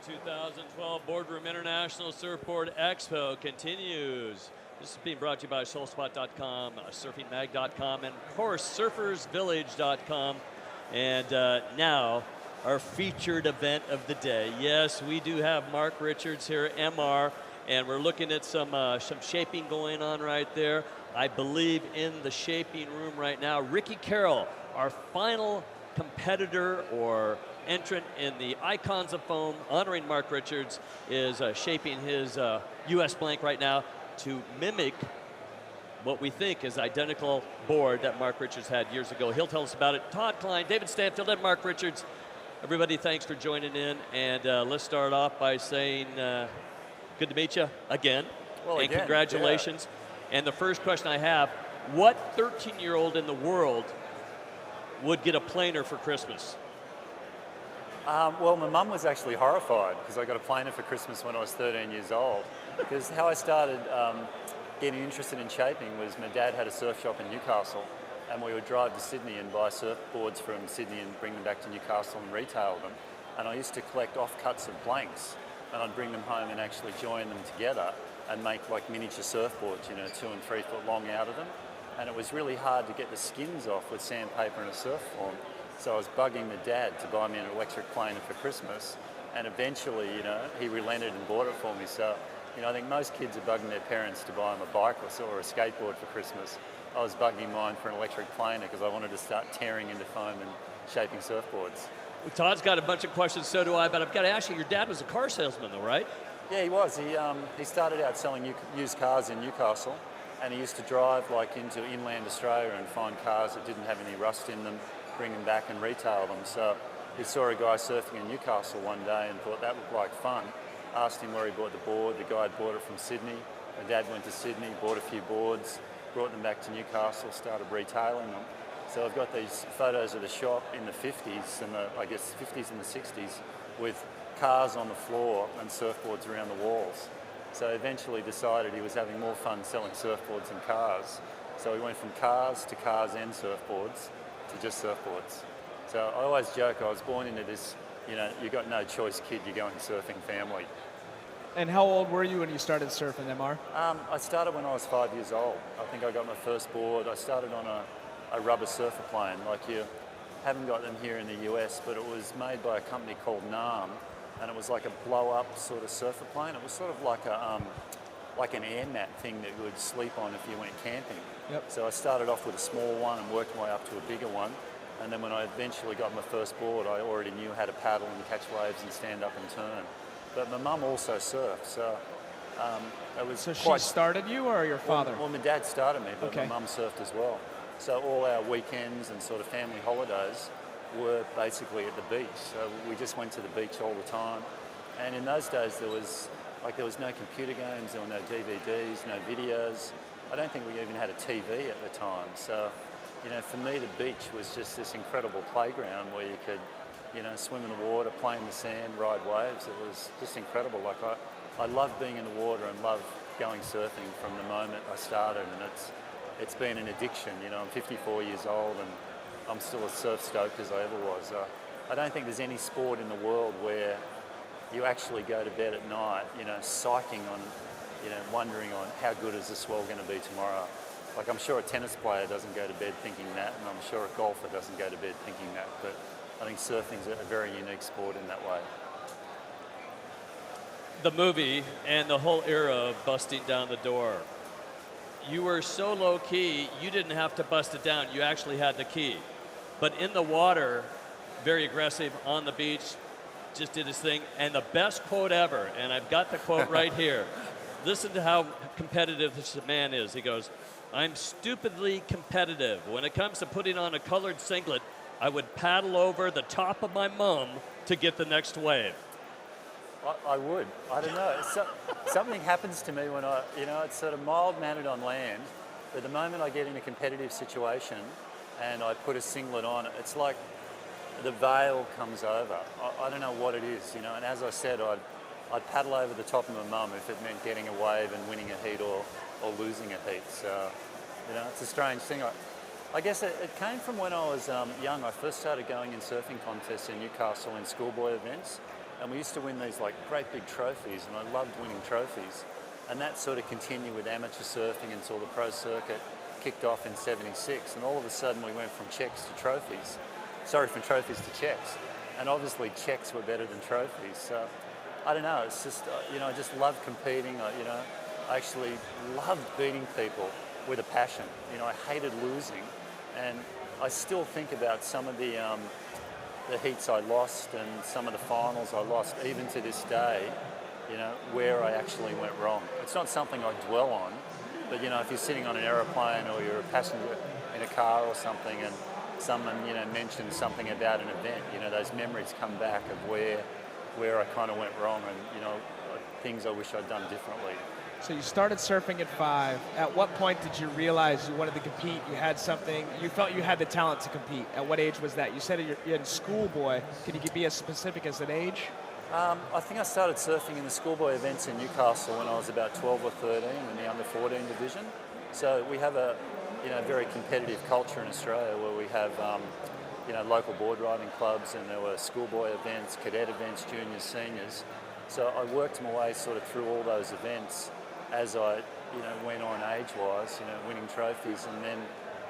2012 Boardroom International Surfboard Expo continues. This is being brought to you by SoulSpot.com, surfingmag.com, and of course, surfersvillage.com. And now, our featured event of the day. Yes, we do have Mark Richards here, MR, and we're looking at some shaping going on right there. I believe in the shaping room right now, Ricky Carroll, our final competitor or entrant in the Icons of Foam, honoring Mark Richards, is shaping his US blank right now to mimic what we think is identical board that Mark Richards had years ago. He'll tell us about it. Todd Klein, David Stanfield, and Mark Richards. Everybody, thanks for joining in. And let's start off by saying good to meet you again. Well, and again, congratulations. Yeah. And the first question I have, what 13-year-old in the world would get a planer for Christmas? Well, my mum was actually horrified because I got a planer for Christmas when I was 13 years old. Because how I started getting interested in shaping was my dad had a surf shop in Newcastle, and we would drive to Sydney and buy surfboards from Sydney and bring them back to Newcastle and retail them. And I used to collect offcuts of blanks, and I'd bring them home and actually join them together and make like miniature surfboards, you know, 2 and 3 foot long out of them. And it was really hard to get the skins off with sandpaper and a surf form. So I was bugging my dad to buy me an electric planer for Christmas, and eventually, you know, he relented and bought it for me. So, you know, I think most kids are bugging their parents to buy them a bike or a skateboard for Christmas. I was bugging mine for an electric planer because I wanted to start tearing into foam and shaping surfboards. Well, Todd's got a bunch of questions, so do I, but I've got to ask you, your dad was a car salesman though, right? Yeah, he was. He started out selling used cars in Newcastle, and he used to drive like into inland Australia and find cars that didn't have any rust in them, bring them back and retail them. So he saw a guy surfing in Newcastle one day and thought that looked like fun. Asked him where he bought the board. The guy had bought it from Sydney. My dad went to Sydney, bought a few boards, brought them back to Newcastle, started retailing them. So I've got these photos of the shop in the 50s and I guess 50s and the 60s with cars on the floor and surfboards around the walls. So eventually decided he was having more fun selling surfboards than cars. So he went from cars and surfboards to just surfboards. So I always joke I was born into this, you know, you got no choice kid, you're going surfing family. And how old were you when you started surfing, MR? I started when I was 5 years old. I think I got my first board. I started on a rubber surfer plane. Like you haven't got them here in the US, but it was made by a company called 𝐊𝐿, and it was like a blow-up sort of surfer plane. It was sort of like an air mat thing that you would sleep on if you went camping. Yep. So I started off with a small one and worked my way up to a bigger one. And then when I eventually got my first board, I already knew how to paddle and catch waves and stand up and turn. But my mum also surfed, so it was So quite... she started you or your father? Well, my dad started me, but Okay. my mum surfed as well. So all our weekends and sort of family holidays were basically at the beach. So we just went to the beach all the time. And in those days there was no computer games, there were no DVDs, no videos. I don't think we even had a TV at the time. So, you know, for me the beach was just this incredible playground where you could, you know, swim in the water, play in the sand, ride waves. It was just incredible. Like I loved being in the water and loved going surfing from the moment I started, and it's been an addiction. You know, I'm 54 years old and I'm still as surf stoked as I ever was. I don't think there's any sport in the world where you actually go to bed at night, you know, psyching on, you know, wondering on how good is the swell going to be tomorrow. Like I'm sure a tennis player doesn't go to bed thinking that, and I'm sure a golfer doesn't go to bed thinking that, but I think surfing's a very unique sport in that way. The movie and the whole era of busting down the door. You were so low key, you didn't have to bust it down. You actually had the key. But in the water, very aggressive, on the beach, just did his thing. And the best quote ever, and I've got the quote right here. Listen to how competitive this man is. He goes, "I'm stupidly competitive. When it comes to putting on a colored singlet, I would paddle over the top of my mum to get the next wave." I would. I don't know. Something happens to me when it's sort of mild-mannered on land, but the moment I get in a competitive situation and I put a singlet on, it's like the veil comes over. I don't know what it is, you know, and as I said, I'd paddle over the top of my mum if it meant getting a wave and winning a heat or losing a heat. So, you know, it's a strange thing. I guess it came from when I was young. I first started going in surfing contests in Newcastle in schoolboy events, and we used to win these like great big trophies, and I loved winning trophies. And that sort of continued with amateur surfing until the pro circuit kicked off in '76, and all of a sudden we went from checks to trophies. Sorry, from trophies to checks. And obviously checks were better than trophies. So I don't know, it's just, I just love competing. I actually loved beating people with a passion. I hated losing. And I still think about some of the heats I lost and some of the finals I lost, even to this day, where I actually went wrong. It's not something I dwell on, but if you're sitting on an aeroplane or you're a passenger in a car or something and someone, mentions something about an event, those memories come back of where I kind of went wrong and, things I wish I'd done differently. So you started surfing at 5. At what point did you realize you wanted to compete? You had something, you felt you had the talent to compete. At what age was that? You said you're in schoolboy. Can you be as specific as an age? I think I started surfing in the schoolboy events in Newcastle when I was about 12 or 13 in the under 14 division. So we have a very competitive culture in Australia where we have local board riding clubs, and there were schoolboy events, cadet events, juniors, seniors. So I worked my way sort of through all those events as I went on age-wise, winning trophies. And then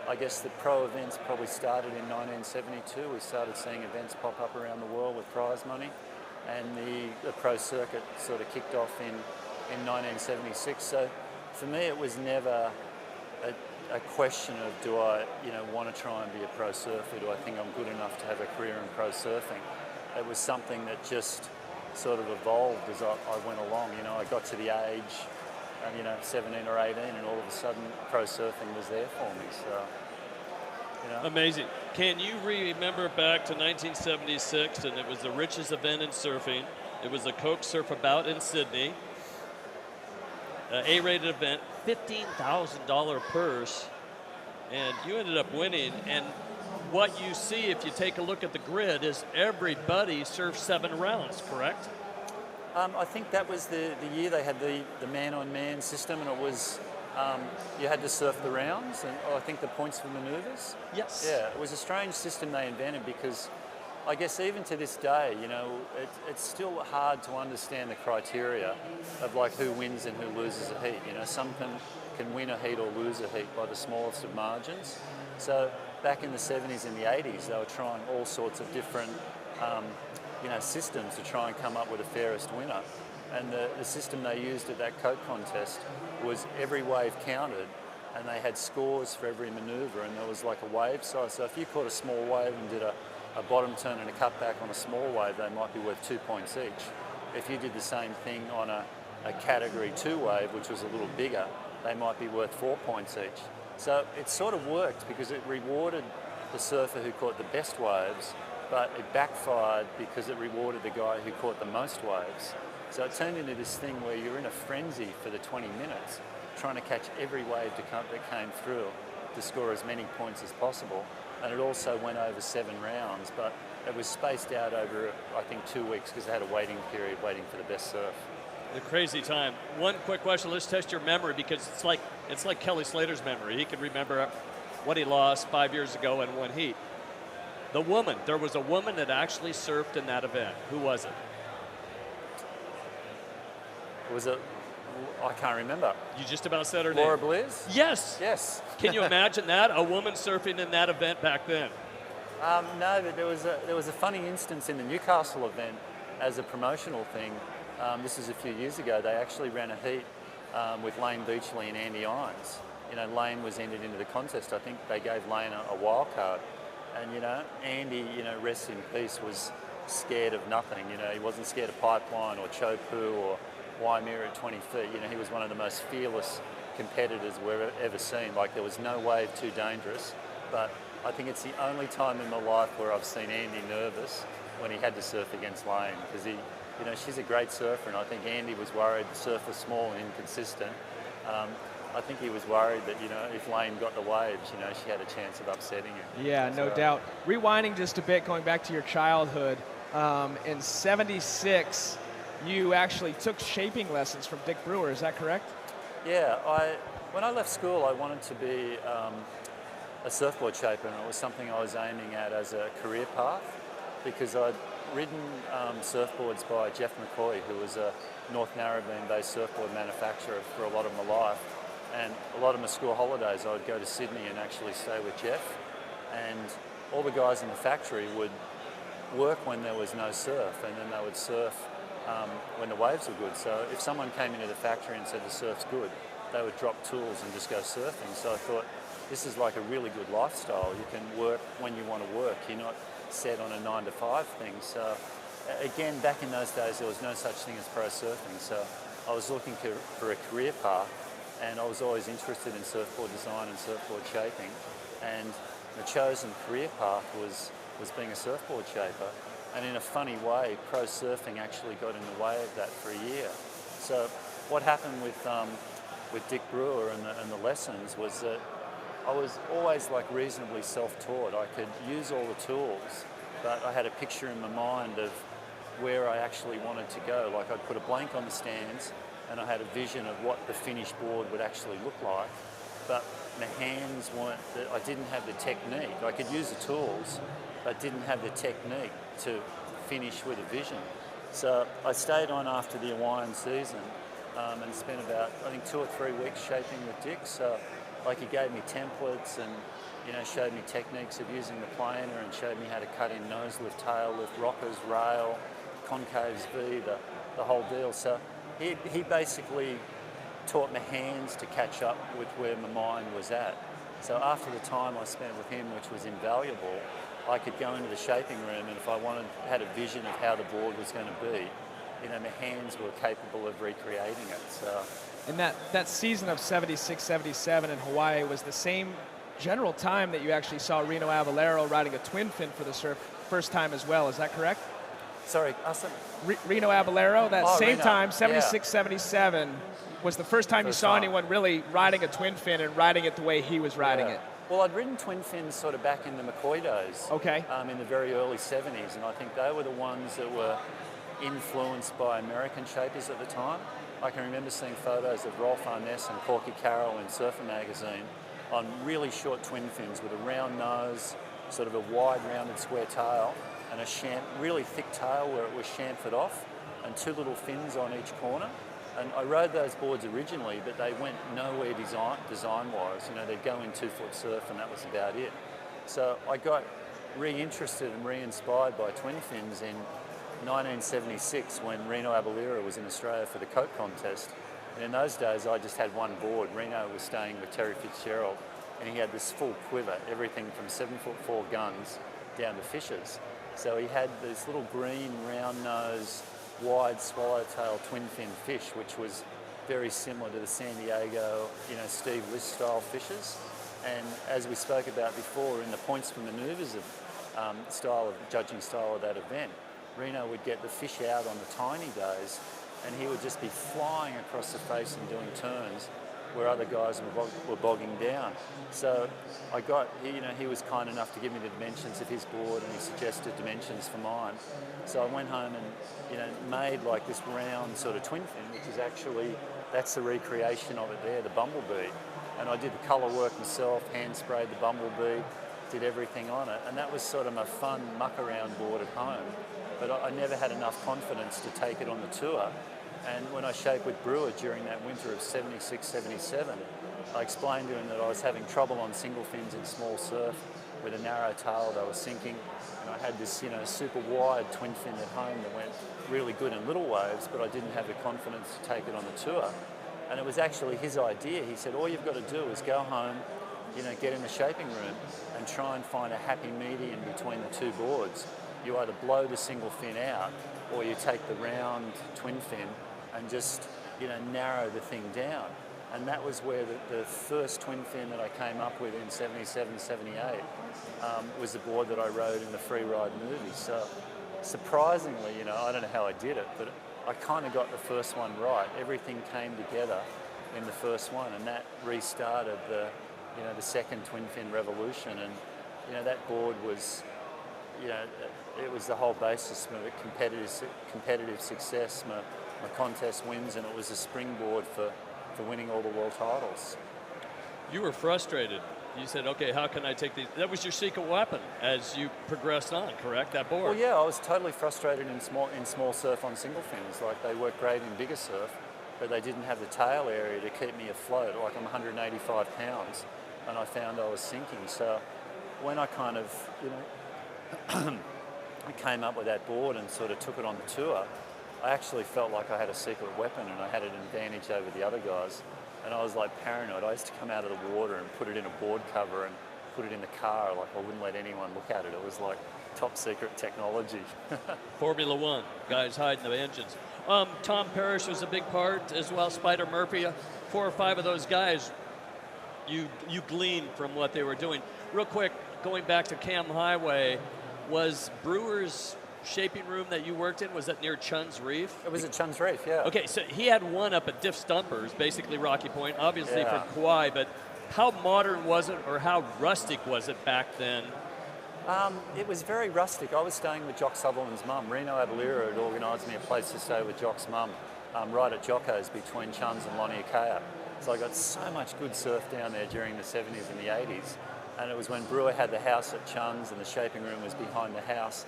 I guess the pro events probably started in 1972. We started seeing events pop up around the world with prize money. And the pro circuit sort of kicked off in 1976. So for me, it was never a question of do I want to try and be a pro surfer? Do I think I'm good enough to have a career in pro surfing? It was something that just sort of evolved as I went along. I got to the age, 17 or 18, and all of a sudden pro surfing was there for me. So. Amazing. Can you remember back to 1976, and it was the richest event in surfing. It was the Coke Surfabout in Sydney. A-rated event, $15,000 purse, and you ended up winning. And what you see if you take a look at the grid is everybody surfed 7 rounds, correct? I think that was the year they had the man-on-man system, and it was you had to surf the rounds, and I think the points for manoeuvres. Yes. Yeah, it was a strange system they invented because I guess even to this day, it's still hard to understand the criteria of like who wins and who loses a heat. Some can win a heat or lose a heat by the smallest of margins. So back in the 70s and the 80s, they were trying all sorts of different systems to try and come up with the fairest winner. And the system they used at that Coke contest was every wave counted, and they had scores for every manoeuvre, and there was like a wave size. So if you caught a small wave and did a bottom turn and a cutback on a small wave, they might be worth 2 points each. If you did the same thing on a category 2 wave, which was a little bigger, they might be worth 4 points each. So it sort of worked because it rewarded the surfer who caught the best waves, but it backfired because it rewarded the guy who caught the most waves. So it turned into this thing where you're in a frenzy for the 20 minutes, trying to catch every wave that came through to score as many points as possible. And it also went over 7 rounds, but it was spaced out over, I think, 2 weeks because they had a waiting period waiting for the best surf. The crazy time. One quick question, let's test your memory because it's like Kelly Slater's memory. He can remember what he lost 5 years ago in one heat. There was a woman that actually surfed in that event. Who was it? I can't remember. You just about said her Laura name. Bliss? Yes. Yes. Can you imagine that? A woman surfing in that event back then? No, but there was a funny instance in the Newcastle event as a promotional thing. This is a few years ago. They actually ran a heat with Layne Beachley and Andy Irons. Layne was entered into the contest. I think they gave Layne a wild card. And, Andy, rest in peace, was scared of nothing. He wasn't scared of pipeline or Chopu or �W𝐚𝐫𝐤 at 20 feet. He was one of the most fearless competitors we've ever seen. Like, there was no wave too dangerous. But I think it's the only time in my life where I've seen Andy nervous when he had to surf against Layne, because she's a great surfer, and I think Andy was worried the surf was small and inconsistent. I think he was worried that, if Layne got the waves, she had a chance of upsetting him. Yeah, no doubt. Rewinding just a bit, going back to your childhood, in '76, you actually took shaping lessons from Dick Brewer, is that correct? Yeah, when I left school, I wanted to be a surfboard shaper, and it was something I was aiming at as a career path, because I'd ridden surfboards by Jeff McCoy, who was a North Narrabeen-based surfboard manufacturer for a lot of my life. And a lot of my school holidays, I would go to Sydney and actually stay with Jeff. And all the guys in the factory would work when there was no surf, and then they would surf when the waves were good. So if someone came into the factory and said the surf's good, they would drop tools and just go surfing. So I thought, this is like a really good lifestyle. You can work when you want to work. You're not set on a 9 to 5 thing. So again, back in those days, there was no such thing as pro surfing. So I was looking for a career path, and I was always interested in surfboard design and surfboard shaping. And the chosen career path was being a surfboard shaper. And in a funny way, pro surfing actually got in the way of that for a year. So what happened with 𝐑𝐢𝐜𝐴 and the lessons was that I was always like reasonably self-taught. I could use all the tools, but I had a picture in my mind of where I actually wanted to go. Like I'd put a blank on the stands and I had a vision of what the finished board would actually look like, but my hands weren't, I didn't have the technique. I could use the tools, but didn't have the technique to finish with a vision. So I stayed on after the Hawaiian season and spent about, I think, 2 or 3 weeks shaping with Dick. So like he gave me templates and, you know, showed me techniques of using the planer and showed me how to cut in nose lift, tail lift, rockers, rail, concaves V, the whole deal. So he basically taught my hands to catch up with where my mind was at. So after the time I spent with him, which was invaluable, I could go into the shaping room, and if I had a vision of how the board was going to be, you know, my hands were capable of recreating it. So. And that season of 76, 77 in Hawaii was the same general time that you actually saw Reno Avellero riding a twin fin for the surf first time as well. Is that correct? Sorry, Austin? Reno Avellero, that same Reno. time, 76, Yeah. 77, was the first time you saw anyone really riding a twin fin and riding it the way he was riding it. Well, I'd ridden twin fins sort of back in the McCoy days. Okay. In the very early 70s, and I think they were the ones that were influenced by American shapers at the time. I can remember seeing photos of Rolf Arness and Corky Carroll in Surfer magazine on really short twin fins with a round nose, sort of a wide rounded square tail, and a really thick tail where it was chamfered off, and 2 little fins on each corner. And I rode those boards originally, but they went nowhere design-wise. You know, they'd go in 2-foot surf and that was about it. So I got re-interested and re-inspired by twin fins in 1976 when Reno Avellero was in Australia for the Coke contest. And in those days, I just had one board. Reno was staying with Terry Fitzgerald, and he had this full quiver, everything from 7'4" guns down to fishers. So he had this little green, round nose, wide swallowtail twin fin fish, which was very similar to the San Diego, you know, Steve List style fishes. And as we spoke about before, in the points for manoeuvres of judging style of that event, Reno would get the fish out on the tiny days, and he would just be flying across the face and doing turns where other guys were bogging down. So he was kind enough to give me the dimensions of his board, and he suggested dimensions for mine. So I went home and, you know, made like this round sort of twin fin, which is actually, that's the recreation of it there, the bumblebee. And I did the colour work myself, hand sprayed the bumblebee, did everything on it, and that was sort of my fun muck around board at home. But I never had enough confidence to take it on the tour. And when I shaped with Brewer during that winter of 76, 77, I explained to him that I was having trouble on single fins in small surf with a narrow tail that was sinking. And I had this, you know, super wide twin fin at home that went really good in little waves, but I didn't have the confidence to take it on the tour. And it was actually his idea. He said, all you've got to do is go home, you know, get in the shaping room and try and find a happy medium between the 2 boards. You either blow the single fin out, or you take the round twin fin and just, you know, narrow the thing down. And that was where the first twin fin that I came up with in 77, 78 was the board that I rode in the free ride movie. So surprisingly, you know, I don't know how I did it, but I kind of got the first one right. Everything came together in the first one, and that restarted the second twin fin revolution. And, you know, that board was, you know, it was the whole basis of competitive success, my contest wins, and it was a springboard for winning all the world titles. you were frustrated. You said, okay, how can I take these? That was your secret weapon as you progressed on, correct? That board. Well, yeah, I was totally frustrated in small surf on single fins. Like, they work great in bigger surf, but they didn't have the tail area to keep me afloat. Like, I'm 185 pounds, and I found I was sinking. So when I kind of, you know, I came up with that board and sort of took it on the tour, I actually felt like I had a secret weapon and I had an advantage over the other guys. And I was like paranoid. I used to come out of the water and put it in a board cover and put it in the car. Like, I wouldn't let anyone look at it. It was like top secret technology. Formula One, guys hiding the engines. Tom Parrish was a big part as well. Spider Murphy, 4 or 5 of those guys, you gleaned from what they were doing. Real quick, going back to Cam Highway, was Brewer's shaping room that you worked in, was that near Chun's Reef? It was at Chun's Reef, yeah. Okay, so he had one up at Diff Stumpers, basically Rocky Point, obviously Yeah. for 𝐷𝐷𝐿, but how modern was it, or how rustic was it back then? It was very rustic. I was staying with Jock Sutherland's mum. Reno Avalira had organised me a place to stay with Jock's mum, right at Jocko's between Chun's and 𝐊𝐞𝐿𝐴. So I got so much good surf down there during the 70s and the 80s. And it was when Brewer had the house at Chun's and the shaping room was behind the house.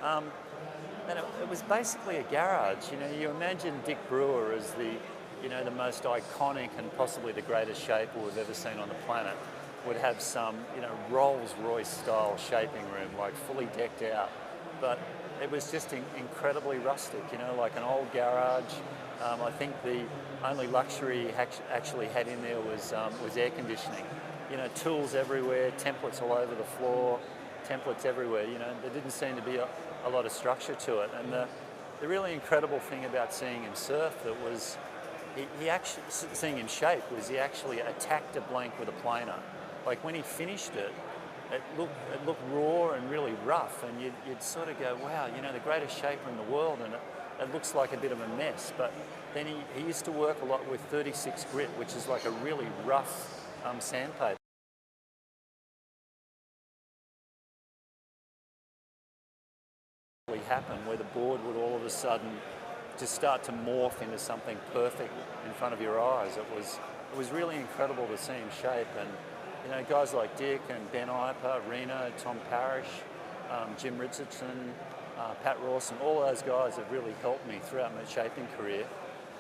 And it was basically a garage. You know, you imagine Dick Brewer as the, you know, the most iconic and possibly the greatest shaper we've ever seen on the planet. Would have some, you know, Rolls-Royce style shaping room, like fully decked out. But it was just incredibly rustic, you know, like an old garage. I think the only luxury he actually had in there was air conditioning. You know, tools everywhere, templates all over the floor, templates everywhere. You know, there didn't seem to be a lot of structure to it. And the really incredible thing about seeing him surf, that was, he actually, seeing him shape, was he actually attacked a blank with a planer. Like, when he finished it, it looked raw and really rough, and you'd sort of go, wow, you know, the greatest shaper in the world, and it looks like a bit of a mess. But then he used to work a lot with 36 grit, which is like a really rough sandpaper. Happen where the board would all of a sudden just start to morph into something perfect in front of your eyes. It was really incredible to see him shape, and you know, guys like Dick and Ben Iper, Reno, Tom Parrish, Jim Richardson, Pat Rawson, all those guys have really helped me throughout my shaping career,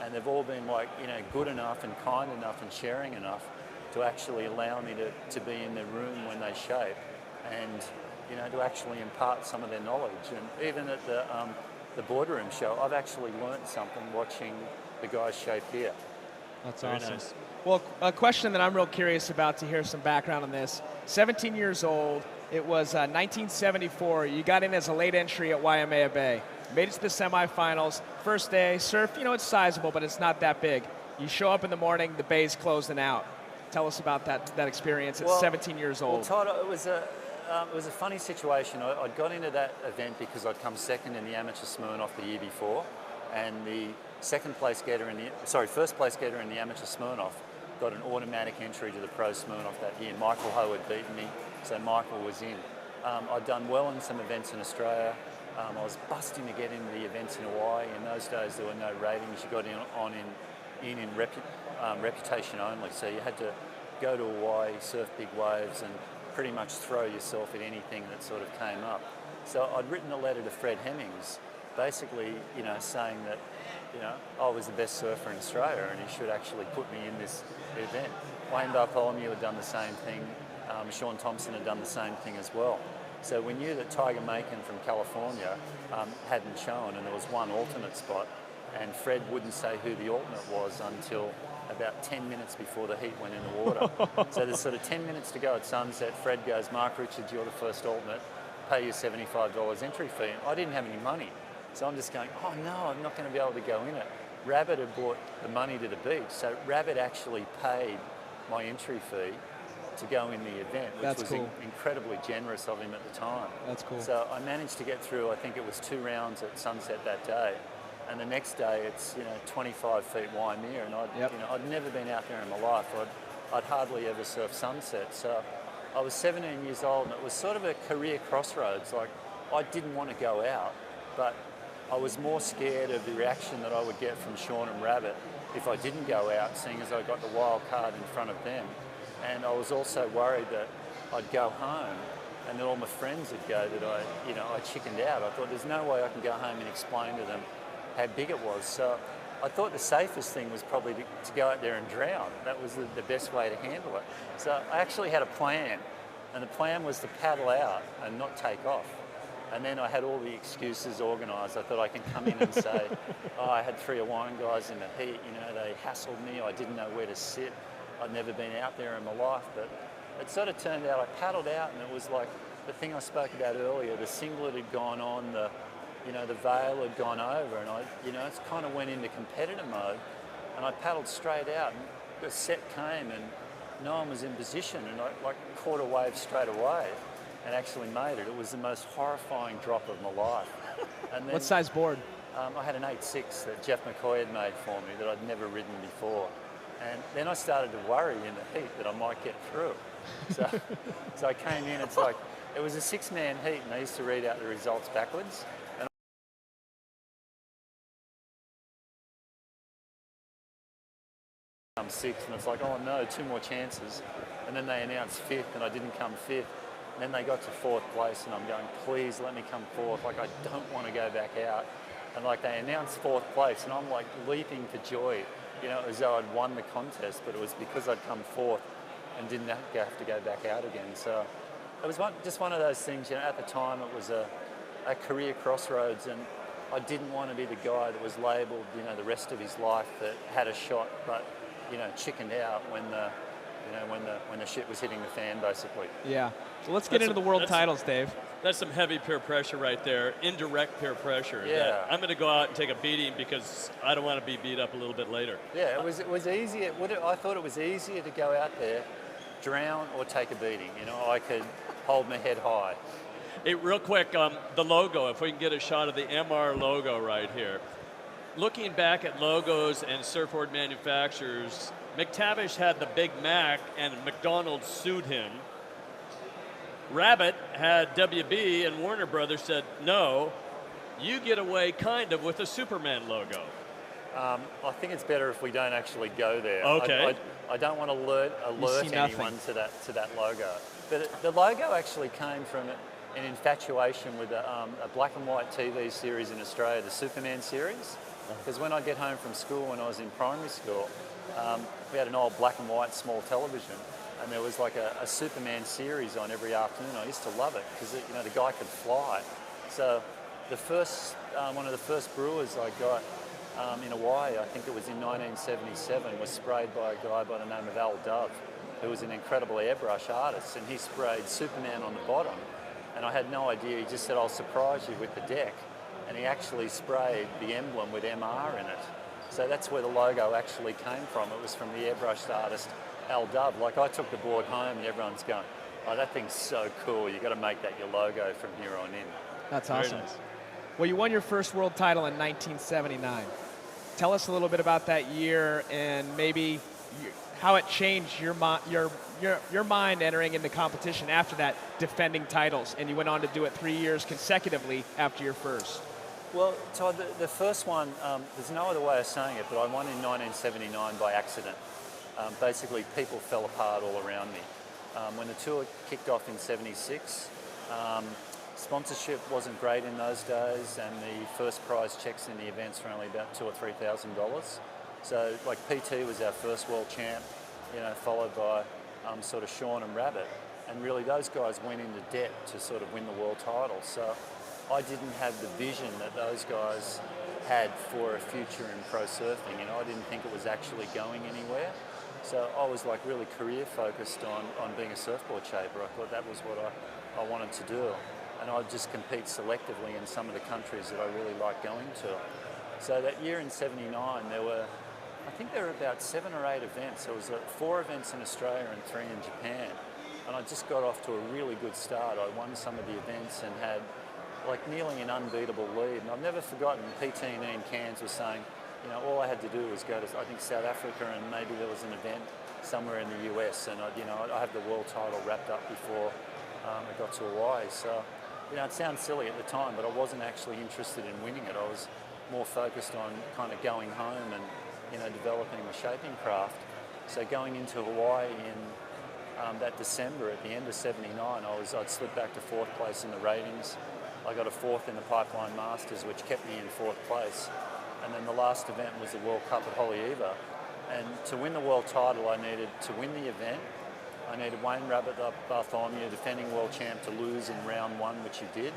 and they've all been, like, you know, good enough and kind enough and sharing enough to actually allow me to be in the room when they shape, and you know, to actually impart some of their knowledge. And even at the Boardroom Show, I've actually learnt something watching the guys shape here. That's Very awesome. nice. Well, a question that I'm real curious about, to hear some background on this. 17 years old, it was 1974. You got in as a late entry at Waimea Bay. Made it to the semifinals. First day, surf, you know, it's sizable, but it's not that big. You show up in the morning, the bay's closing out. Tell us about that experience at 17 years old. Well, Todd, it was a funny situation. I'd got into that event because I'd come second in the amateur Smirnoff the year before, and the first place getter in the amateur Smirnoff got an automatic entry to the Pro Smirnoff that year. Michael Ho had beaten me, so Michael was in. I'd done well in some events in Australia. I was busting to get into the events in Hawaii. In those days, there were no ratings. You got in reputation only, so you had to go to Hawaii, surf big waves, and pretty much throw yourself at anything that sort of came up. So I'd written a letter to Fred Hemmings, basically, you know, saying that, you know, I was the best surfer in Australia and he should actually put me in this event. 𝐌𝐚𝐫𝐿 had done the same thing. Sean Thompson had done the same thing as well. So we knew that 𝐁𝐞𝐬𝐭 from California hadn't shown, and there was one alternate spot, and Fred wouldn't say who the alternate was until about 10 minutes before the heat went in the water. So there's sort of 10 minutes to go at sunset. Fred goes, Mark Richards, you're the first alternate, pay your $75 entry fee. And I didn't have any money. So I'm just going, oh no, I'm not going to be able to go in it. Rabbit had brought the money to the beach. So Rabbit actually paid my entry fee to go in the event, which was incredibly generous of him at the time. That's cool. So I managed to get through, I think it was 2 rounds at sunset that day. And the next day, it's, you know, 25 feet Waimea, and I'd never been out there in my life. I'd hardly ever surfed sunset. So I was 17 years old, and it was sort of a career crossroads. Like, I didn't want to go out, but I was more scared of the reaction that I would get from Sean and Rabbit if I didn't go out, seeing as I got the wild card in front of them. And I was also worried that I'd go home and then all my friends would go that I chickened out. I thought there's no way I can go home and explain to them how big it was. So I thought the safest thing was probably to go out there and drown. That was the best way to handle it. So I actually had a plan, and the plan was to paddle out and not take off. And then I had all the excuses organised. I thought I can come in and say, oh, I had 3 Hawaiian guys in the heat, they hassled me, I didn't know where to sit. I'd never been out there in my life, but it sort of turned out I paddled out and it was like the thing I spoke about earlier, the singlet had gone on, the veil had gone over, and it kind of went into competitor mode, and I paddled straight out, and the set came, and no one was in position, and I caught a wave straight away, and actually made it. It was the most horrifying drop of my life. And then, what size board? I had an 8.6 that 𝐿𝐿𝐿 had made for me that I'd never ridden before, and then I started to worry in the heat that I might get through. So I came in. It's like it was a 6-man heat, and they used to read out the results backwards. I'm 6th, and it's like, oh no, 2 more chances. And then they announced 5th, and I didn't come 5th. And then they got to 4th place, and I'm going, please let me come 4th. Like, I don't want to go back out. And like, they announced 4th place, and I'm like leaping for joy, as though I'd won the contest, but it was because I'd come 4th and didn't have to go back out again. So it was just one of those things, at the time it was a career crossroads, and I didn't want to be the guy that was labelled, the rest of his life that had a shot, but chickened out when the shit was hitting the fan, basically. Yeah. So let's get into the world titles, Dave. That's some heavy peer pressure right there, indirect peer pressure. Yeah. I'm going to go out and take a beating because I don't want to be beat up a little bit later. Yeah, it was easier. I thought it was easier to go out there, drown or take a beating. I could hold my head high. Hey, real quick, the logo, if we can get a shot of the MR logo right here. Looking back at logos and surfboard manufacturers, McTavish had the Big Mac and McDonald's sued him. Rabbit had WB, and Warner Brothers said, no, you get away kind of with a Superman logo. I think it's better if we don't actually go there. Okay. I don't want to alert anyone to that logo. But the logo actually came from an infatuation with a black and white TV series in Australia, the Superman series. Because when I get home from school, when I was in primary school, we had an old black and white small television, and there was like a Superman series on every afternoon. I used to love it because the guy could fly. So one of the first brewers I got in Hawaii, I think it was in 1977, was sprayed by a guy by the name of 𝐿𝐿𝐿, who was an incredible airbrush artist, and he sprayed Superman on the bottom. And I had no idea. He just said, I'll surprise you with the deck. And he actually sprayed the emblem with MR in it. So that's where the logo actually came from. It was from the airbrushed artist 𝐿𝐿𝐿. Like, I took the board home and everyone's going, oh, that thing's so cool. You've got to make that your logo from here on in. That's awesome. Very nice. Well, you won your first world title in 1979. Tell us a little bit about that year and maybe how it changed your mind entering into competition after that, defending titles, and you went on to do it 3 years consecutively after your first. Well, Todd, the first one, there's no other way of saying it, but I won in 1979 by accident. Basically, people fell apart all around me. When the tour kicked off in '76, sponsorship wasn't great in those days, and the first prize checks in the events were only about $2,000 or $3,000. So, like, PT was our first world champ, followed by sort of Sean and Rabbit, and really those guys went into debt to sort of win the world title. So I didn't have the vision that those guys had for a future in pro surfing, I didn't think it was actually going anywhere. So I was like really career focused on being a surfboard shaper. I thought that was what I wanted to do. And I'd just compete selectively in some of the countries that I really liked going to. So that year in '79, I think there were about 7 or 8 events. There was 4 events in Australia and 3 in Japan. And I just got off to a really good start. I won some of the events and had like nearly an unbeatable lead. And I've never forgotten PT and Ian Cairns was saying, all I had to do was go to, I think, South Africa, and maybe there was an event somewhere in the US, and I have the world title wrapped up before I got to Hawaii. So, it sounds silly at the time, but I wasn't actually interested in winning it. I was more focused on kind of going home and, developing the shaping craft. So going into Hawaii in that December at the end of '79, I'd slipped back to 4th place in the ratings. I got a 4th in the Pipeline Masters, which kept me in 4th place. And then the last event was the World Cup at 𝐿𝐿. And to win the world title, I needed to win the event. I needed 𝐌𝐚𝐫𝐿, defending world champ, to lose in round 1, which he did.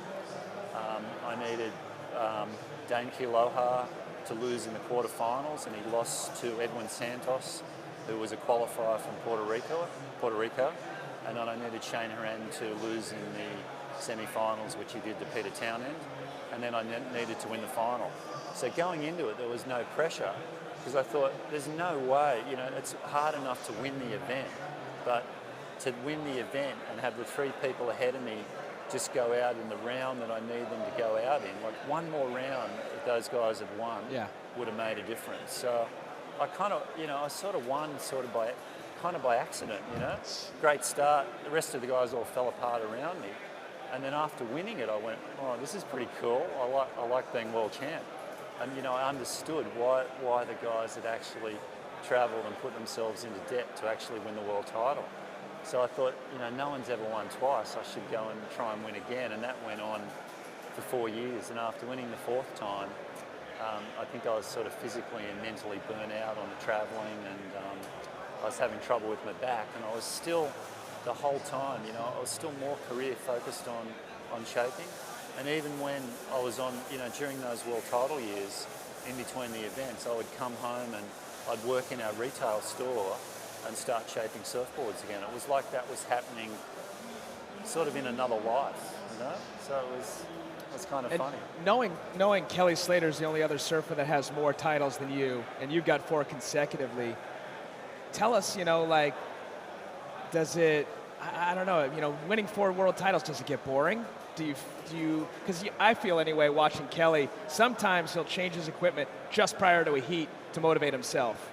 I needed 𝐁𝐞𝐬𝐿 to lose in the quarterfinals, and he lost to Edwin Santos, who was a qualifier from Puerto Rico. And then I needed Shane Horan to lose in the semi-finals, which he did to Peter Townend. And then I needed to win the final. So going into it, there was no pressure, because I thought, there's no way, it's hard enough to win the event, but to win the event and have the 3 people ahead of me just go out in the round that I need them to go out in, like one more round that those guys had won would have made a difference. So I kind of, I sort of won by accident, Great start. The rest of the guys all fell apart around me. And then after winning it, I went, oh, this is pretty cool. I like being world champ. And, I understood why the guys had actually travelled and put themselves into debt to actually win the world title. So I thought, no one's ever won twice. I should go and try and win again. And that went on for 4 years. And after winning the 4th time, I think I was sort of physically and mentally burnt out on the travelling, and I was having trouble with my back. And I was still, the whole time, I was still more career focused on shaping. And even when I was on, during those world title years, in between the events, I would come home and I'd work in our retail store and start shaping surfboards again. It was like that was happening sort of in another life, So it was kind of funny. Knowing Kelly Slater is the only other surfer that has more titles than you, and you've got 4 consecutively, tell us, does it, I don't know, winning 4 world titles, does it get boring? Do you, because I feel anyway, watching Kelly, sometimes he'll change his equipment just prior to a heat to motivate himself.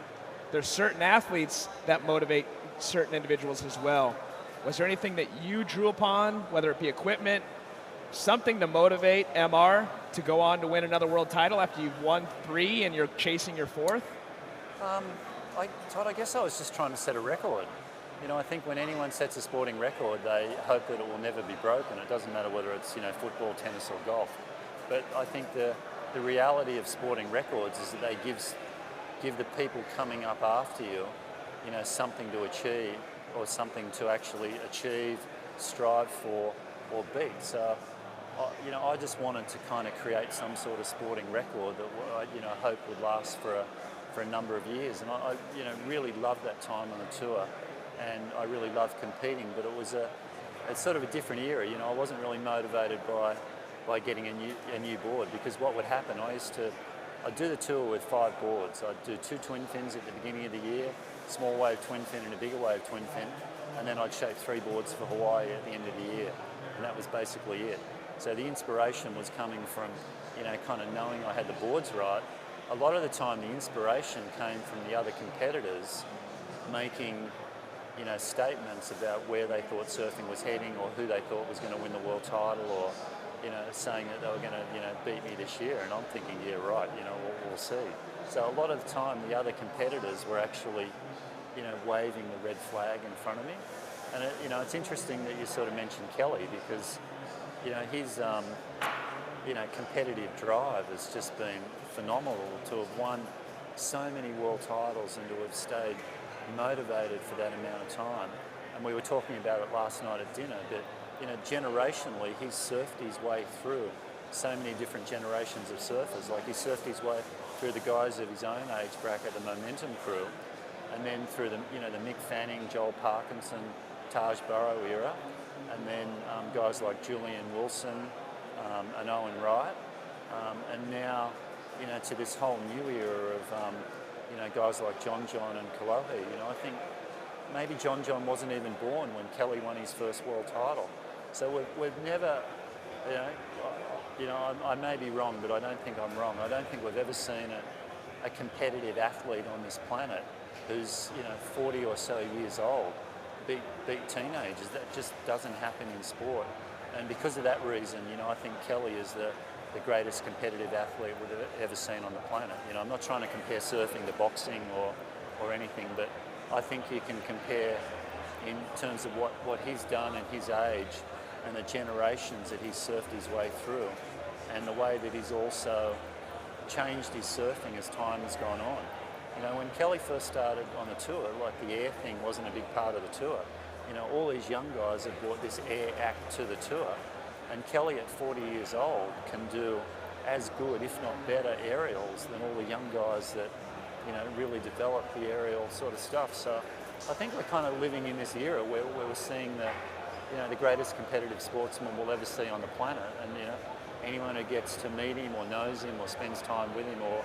There's certain athletes that motivate certain individuals as well. Was there anything that you drew upon, whether it be equipment, something to motivate MR to go on to win another world title after you've won 3 and you're chasing your 4th? Todd, I guess I was just trying to set a record. I think when anyone sets a sporting record, they hope that it will never be broken. It doesn't matter whether it's, football, tennis or golf. But I think the reality of sporting records is that they give the people coming up after you, something to achieve, or something to actually achieve, strive for, or beat. So, I just wanted to kind of create some sort of sporting record that I hope would last for a number of years. And I really loved that time on the tour. And I really loved competing, but it's sort of a different era. I wasn't really motivated by getting a new board, because what would happen, I'd do the tour with 5 boards. I'd do 2 twin fins at the beginning of the year, small wave twin fin and a bigger wave twin fin, and then I'd shape 3 boards for Hawaii at the end of the year, and that was basically it. So the inspiration was coming from, kind of knowing I had the boards right. A lot of the time, the inspiration came from the other competitors making statements about where they thought surfing was heading, or who they thought was going to win the world title, or saying that they were going to beat me this year. And I'm thinking, yeah, right, we'll see. So a lot of the time, the other competitors were actually waving the red flag in front of me. And it's interesting that you sort of mentioned Kelly, because his competitive drive has just been phenomenal, to have won so many world titles and to have stayed motivated for that amount of time. And we were talking about it last night at dinner, but generationally, he's surfed his way through so many different generations of surfers. Like, he surfed his way through the guys of his own age bracket, the Momentum crew, and then through the Mick Fanning, Joel Parkinson, Taj Burrow era, and then guys like Julian Wilson and Owen Wright, and now to this whole new era of guys like John and 𝐿𝐿. I think maybe John wasn't even born when Kelly won his first world title. So we've never, I may be wrong, but I don't think I'm wrong. I don't think we've ever seen a competitive athlete on this planet who's 40 or so years old beat teenagers. That just doesn't happen in sport. And because of that reason, I think Kelly is the greatest competitive athlete we've ever seen on the planet. I'm not trying to compare surfing to boxing or anything, but I think you can compare, in terms of what he's done in his age and the generations that he's surfed his way through, and the way that he's also changed his surfing as time has gone on. You know, when Kelly first started on the tour, like the air thing wasn't a big part of the tour. You know, all these young guys have brought this air act to the tour, and Kelly at 40 years old can do as good, if not better, aerials than all the young guys that, you know, really develop the aerial sort of stuff. So I think we're kind of living in this era where we're seeing the, you know, the greatest competitive sportsman we'll ever see on the planet, and, you know, anyone who gets to meet him or knows him or spends time with him or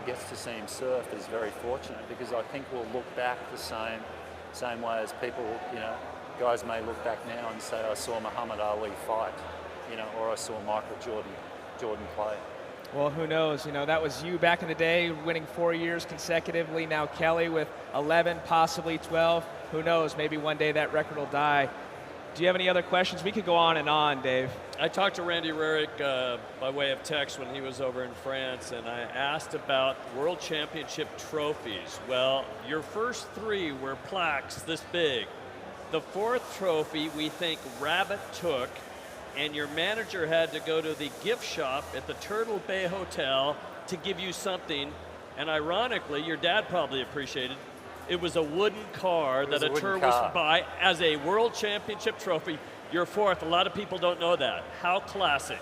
gets to see him surf is very fortunate, because I think we'll look back the same way as people, you know, guys may look back now and say, I saw Muhammad Ali fight, you know, or I saw Michael Jordan play. Well, who knows? You know, that was you back in the day, winning 4 years consecutively. Now Kelly with 11, possibly 12. Who knows? Maybe one day that record will die. Do you have any other questions? We could go on and on, Dave. I talked to Randy Rarick by way of text when he was over in France, and I asked about World Championship trophies. Well, your first 3 were plaques this big. The 4th trophy we think Rabbit took, and your manager had to go to the gift shop at the Turtle Bay Hotel to give you something, and ironically, your dad probably appreciated it was a wooden car that a tourist would buy as a World Championship trophy. Your 4th, a lot of people don't know that. How classic.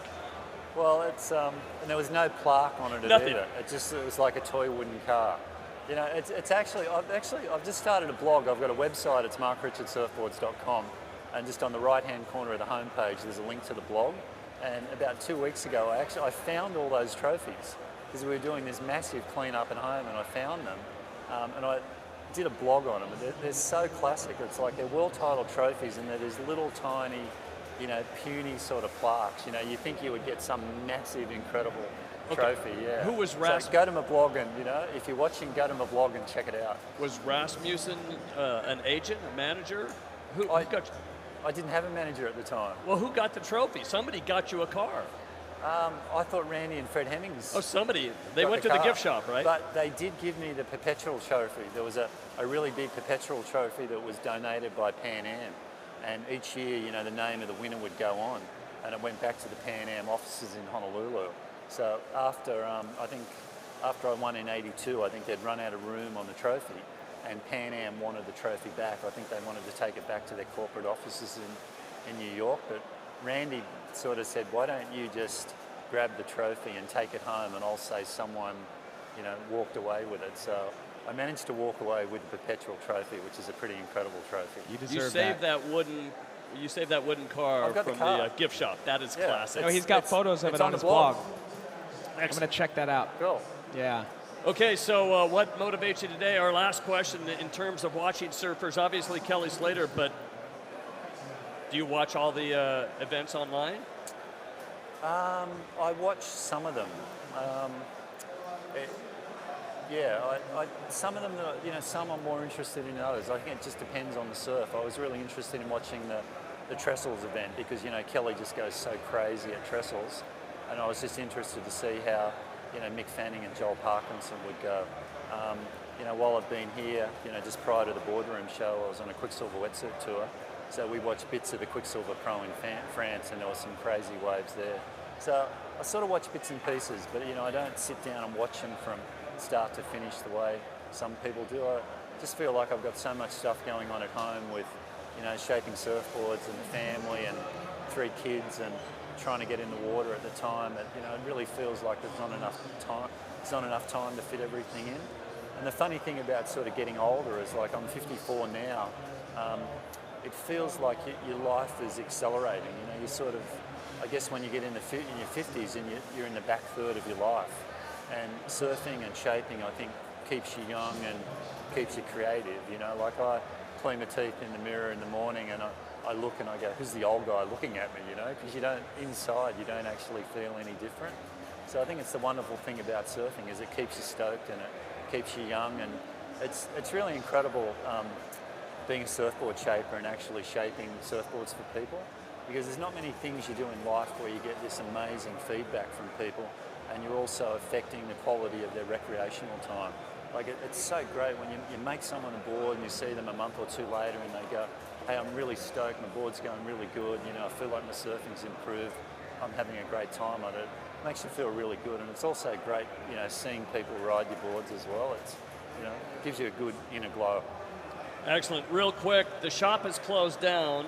Well, it's and there was no plaque on it either. It was like a toy wooden car. You know, it's actually I've just started a blog. I've got a website. It's markrichardssurfboards.com, and just on the right-hand corner of the homepage, there's a link to the blog. And about 2 weeks ago, I found all those trophies because we were doing this massive clean-up at home, and I found them, and I did a blog on them. They're so classic. It's like they're world title trophies, and they're these little tiny, you know, puny sort of plaques. You know, you think you would get some massive, incredible trophy. Yeah. Who was So go to my blog, and, you know, if you're watching, go to my blog and check it out. Was Rasmussen an agent, a manager? Who got you? I didn't have a manager at the time. Well, who got the trophy? Somebody got you a car. I thought Randy and Fred Hemmings. Oh, somebody. They went to the gift shop, right? But they did give me the perpetual trophy. There was a really big perpetual trophy that was donated by Pan Am. And each year, you know, the name of the winner would go on. And it went back to the Pan Am offices in Honolulu. So after, after I won in '82, I think they'd run out of room on the trophy. And Pan Am wanted the trophy back. I think they wanted to take it back to their corporate offices in New York. But Randy sort of said, why don't you just grab the trophy and take it home, and I'll say someone, you know, walked away with it. So I managed to walk away with the perpetual trophy, which is a pretty incredible trophy. You saved that wooden car from the gift shop. That is classic. No, he's got photos of it on his blog. Excellent. I'm going to check that out. Cool. Yeah. Okay, so what motivates you today? Our last question in terms of watching surfers, obviously Kelly Slater, but do you watch all the events online? I watch some of them. Some of them, you know, some I'm more interested in others. I think it just depends on the surf. I was really interested in watching the Trestles event because, you know, Kelly just goes so crazy at Trestles, and I was just interested to see how, you know, Mick Fanning and Joel Parkinson would go. You know, while I've been here, you know, just prior to the Boardroom Show, I was on a Quicksilver wetsuit tour. So we watched bits of the Quicksilver Pro in France, and there were some crazy waves there. So I sort of watch bits and pieces, but, you know, I don't sit down and watch them from start to finish the way some people do. I just feel like I've got so much stuff going on at home with, you know, shaping surfboards and the family and 3 kids and trying to get in the water at the time that, you know, it really feels like there's not enough time. There's not enough time to fit everything in. And the funny thing about sort of getting older is, like, I'm 54 now. It feels like your life is accelerating. You know, you sort of, I guess when you get in your 50s and you're in the back third of your life. And surfing and shaping, I think, keeps you young and keeps you creative. You know, like I clean my teeth in the mirror in the morning and I look and I go, who's the old guy looking at me, you know? Because inside you don't actually feel any different. So I think it's the wonderful thing about surfing is it keeps you stoked and it keeps you young, and it's really incredible being a surfboard shaper and actually shaping surfboards for people, because there's not many things you do in life where you get this amazing feedback from people and you're also affecting the quality of their recreational time. Like it's so great when you make someone a board and you see them a month or two later and they go, hey, I'm really stoked, my board's going really good, you know, I feel like my surfing's improved, I'm having a great time on it. It makes you feel really good, and it's also great, you know, seeing people ride your boards as well. It's, you know, it gives you a good inner glow. Excellent. Real quick, the shop is closed down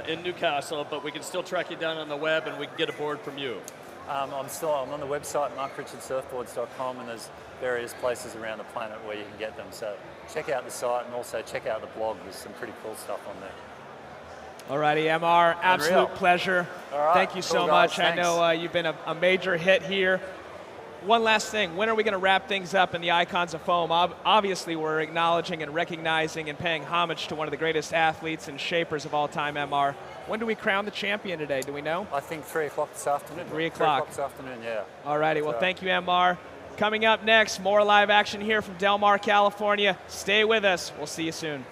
in Newcastle, but we can still track you down on the web and we can get a board from you. I'm on the website, markrichardssurfboards.com, and there's various places around the planet where you can get them. So check out the site and also check out the blog. There's some pretty cool stuff on there. Alrighty, MR, absolute Unreal. pleasure. All right, Thank you cool so guys, much. thanks. I know you've been a major hit here. One last thing, when are we going to wrap things up in the Icons of Foam? Obviously, we're acknowledging and recognizing and paying homage to one of the greatest athletes and shapers of all time, MR. When do we crown the champion today? Do we know? I think 3 o'clock this afternoon. 3 o'clock. 3 o'clock this afternoon, yeah. Alrighty, well, thank you, MR. Coming up next, more live action here from Del Mar, California. Stay with us. We'll see you soon.